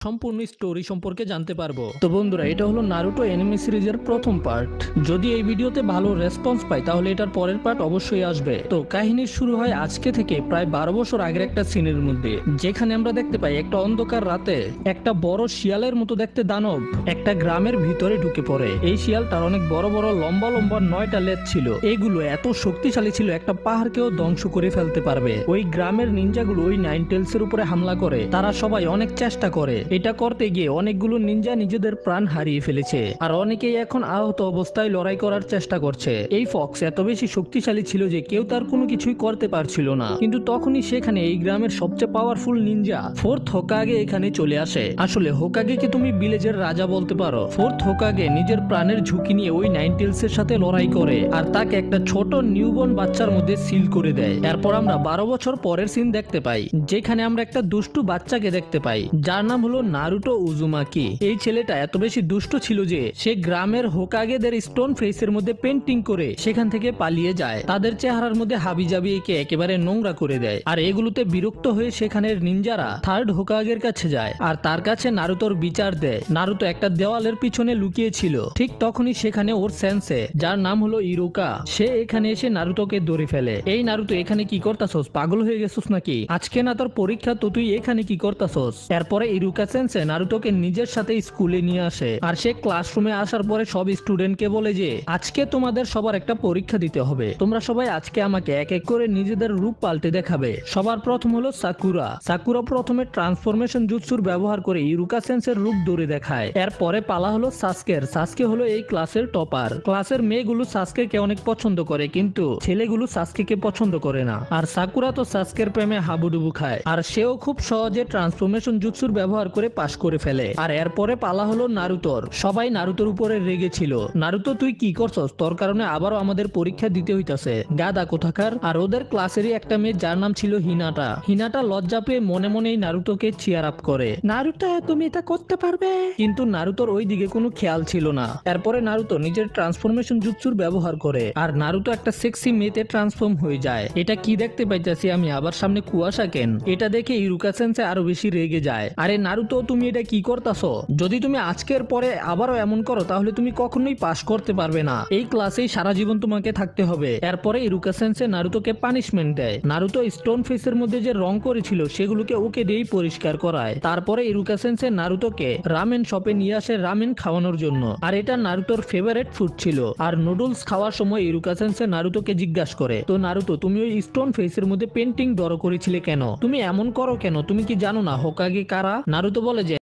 সম্পূর্ণ স্টোরি সম্পর্কে জানতে পারবো। তো বন্ধুরা, এটা হলো নারুটো অ্যানিমে সিরিজের প্রথম পার্ট। যদি এই ভিডিওতে ভালো রেসপন্স পাই তাহলে এটার পরের পার্ট অবশ্যই আসবে। তো কাহিনীর শুরু হয় আজকে থেকে প্রায় 12 বছর আগের একটা সিনের মধ্যে, যেখানে আমরা দেখতে পাই একটা অন্ধকার রাতে একটা বড় শিয়ালের মতো দেখতে দানব একটা গ্রামের ভিতরে ঢুকে পড়ে। এই শিয়ালটার অনেক বড় বড় লম্বা লম্বা 9টা লেজ ছিল। এগুলো এত শক্তিশালী ছিল একটা পাহাড়কেও ধ্বংস করে ফেলতে পারবে। ওই গ্রামের নিনজাগুলো ওই নাইন টেলস এর উপরে হামলা করে। তারা সবাই অনেক চেষ্টা করে, এটা করতে গিয়ে অনেকগুলো নিনজা নিজেদের প্রাণ হারিয়ে ফেলেছে, আর অনেকেই এখন আহত অবস্থায় লড়াই করার চেষ্টা করছে। এই ফক্স এত বেশি শক্তিশালী ছিল যে কেউ তার কোনো কিছুই করতে পারছিল না। কিন্তু তখনই সেখানে এই গ্রামের সবচেয়ে পাওয়ারফুল নিনজা ফোর্থ হোকাগে এখানে চলে আসে। আসলে হোকাগেকে তুমি ভিলেজের রাজা বলতে পারো। ফোর্থ হোকাগে নিজের প্রাণের ঝুঁকি নিয়ে ওই নাইন টেলস এর সাথে লড়াই করে আর তাকে একটা ছোট নিউবর্ন বাচ্চার মধ্যে সিল করে দেয়। এরপর আমরা 12 বছর পরের সিন দেখতে পাই, যেখানে আমরা একটা দুষ্টু বাচ্চাকে দেখতে পাই যার নাম হলো নারুটো উজুমাকি। এই ছেলেটা এত বেশি দুষ্ট ছিল যে সে গ্রামের হোকাগেদের স্টোন ফেসের মধ্যে পেন্টিং করে সেখান থেকে পালিয়ে যায়। তাদের চেহারার মধ্যে হাবিজাবি একে একেবারে নোংরা করে দেয়। আর এগুলোতে বিরক্ত হয়ে সেখানের নিনজারা থার্ড হোকাগের কাছে যায় আর তার কাছে নারুতোর বিচার দেয়। নারুতো একটা দেওয়ালের পিছনে লুকিয়ে ছিল। ঠিক তখনই সেখানে ওর সেন্সে, যার নাম হলো ইরুকা, সে এখানে এসে নারুতোকে ধরে ফেলে। এই নারুতো, এখানে কি করতাছস? পাগল হয়ে গেছিস নাকি? আজকে না তোর পরীক্ষা, তো তুই এখানে কি করতাছস? এরপরে ইরুকা সেন্সে নারুতোকে নিজের সাথে স্কুলে নিয়ে আসে আর সে ক্লাসরুমে আসার পরে সব স্টুডেন্টকে বলে যে আজকে তোমাদের সবার একটা পরীক্ষা দিতে হবে। তোমরা সবাই আজকে আমাকে এক এক করে নিজেদের রূপ পাল্টে দেখাবে। সবার প্রথম হলো সাকুরা। সাকুরা প্রথমে ট্রান্সফরমেশন জুৎসুর ব্যবহার করে ইরুকা সেন্সের রূপ ধরে দেখায়। এরপরে পালা হলো সাসকের। সাসকে হলো এই ক্লাসের টপার। ক্লাসের মেয়েগুলো সাসকেকে অনেক পছন্দ করে, কিন্তু ছেলেগুলো সাসকেকে পছন্দ করে না। আর সাকুরা তো সাসকের প্রেমে হাবুডুবু খায়, আর সেও খুব সহজে ট্রান্সফরমেশন জুৎসুর ব্যবহার করে পাশ করে ফেলে। আর এরপরে পালা হলো নারুতোর। সবাই নারুতোর উপরে রেগে ছিল। নারুতো, তুই কি করছস? তোর কারণে আবারও আমাদের পরীক্ষা দিতে হইতাছে, গাদা কোথাকার। আর ওদের ক্লাসেরই একটা মেয়ে যার নাম ছিল হিনাটা। হিনাটা লজ্জা পেয়ে মনে মনেই নারুতোকে চিয়ার আপ করে, নারুতো তুমি এটা করতে পারবে। কিন্তু নারুতোর ওই দিকে কোনো খেয়াল ছিল না। এরপরে নারুতো নিজের ট্রান্সফরমেশন জুৎসুর ব্যবহার করে আর নারুতো একটা সেক্সি মেয়েতে ট্রান্সফর্ম হয়ে যায়। এটা কি দেখতে পাইতেছি আমি? আবার সামনে কুয়াশা কেন? এটা দেখে ইরুকা সেন্সে আরো বেশি রেগে যায়। আরে নারুতো, তুমি এটা কি করতাছো? যদি তুমি আজকের পরে আবারও এমন করো তাহলে তুমি কখনোই পাস করতে পারবে না। এই ক্লাসেই সারা জীবন তোমাকে থাকতে হবে। এরপরে ইরুকা সেন্সে নারুতোকে পানিশমেন্ট দেয়। নারুতো স্টোন ফেসের মধ্যে যে রং করেছিল সেগুলোকে ওকে দিয়েই পরিষ্কার করায়। তারপরে ইরুকা সেন্সে নারুতোকে রামেন শপে নিয়ে আসে রামেন খাওয়ানোর জন্য। আর এটা নারুতোর ফেভারিট ফুড ছিল। আর নুডলস খাওয়ার সময় ইরুকা সেন্সে নারুতোকে জিজ্ঞাসা করে, তো নারুতো, তুমি ওই স্টোন ফেসের মধ্যে পেন্টিং ড্র করেছিলে কেন? তুমি এমন করো কেন? তুমি কি জানো না হোকাগে কারা? নারুতো বলে যে